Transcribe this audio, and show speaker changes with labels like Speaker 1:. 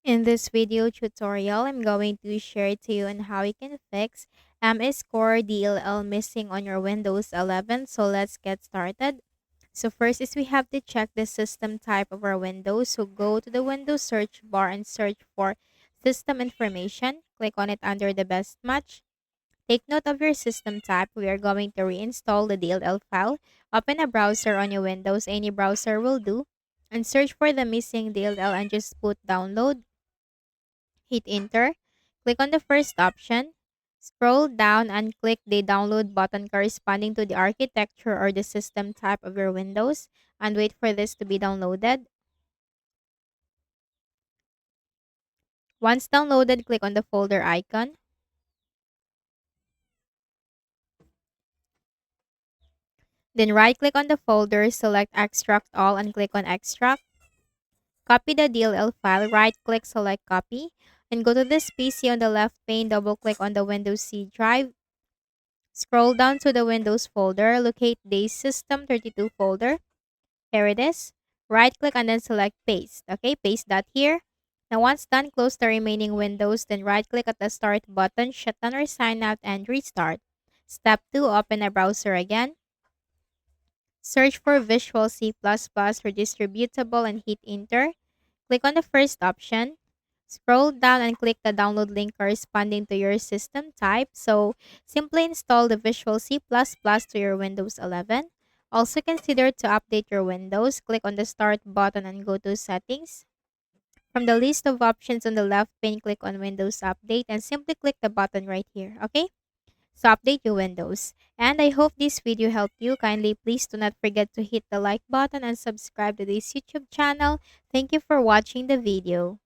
Speaker 1: In this video tutorial, I'm going to share to you on how you can fix Mscoree.dll missing on your Windows 11. So let's get started. So first is we have to check the system type of our Windows. So go to the Windows search bar and search for system information. Click on it under the best match. Take note of your system type. We are going to reinstall the DLL file. Open a browser on your Windows. Any browser will do. And search for the missing DLL and just put download. Hit enter. Click on the first option. Scroll down and click the download button corresponding to the architecture or the system type of your Windows and wait for this to be downloaded. Once downloaded, click on the folder icon. Then right click on the folder, select extract all and click on extract. Copy the DLL file, right click, select copy, and go to this PC on the left pane, double click on the Windows C drive. Scroll down to the Windows folder, locate the System32 folder. Here it is. Right click and then select paste. Okay, paste that here. Now once done, close the remaining windows, then right click at the start button, shut down or sign out and restart. Step 2, open a browser again. Search for Visual C++ or distributable and hit enter. Click on the first option. Scroll down and click the download link corresponding to your system type. So simply install the Visual C++ to your Windows 11. Also consider to update your Windows. Click on the start button and go to settings. From the list of options on the left pane, click on Windows Update and simply click the button right here. Okay? So update your Windows. And I hope this video helped you. Kindly please do not forget to hit the like button and subscribe to this YouTube channel. Thank you for watching the video.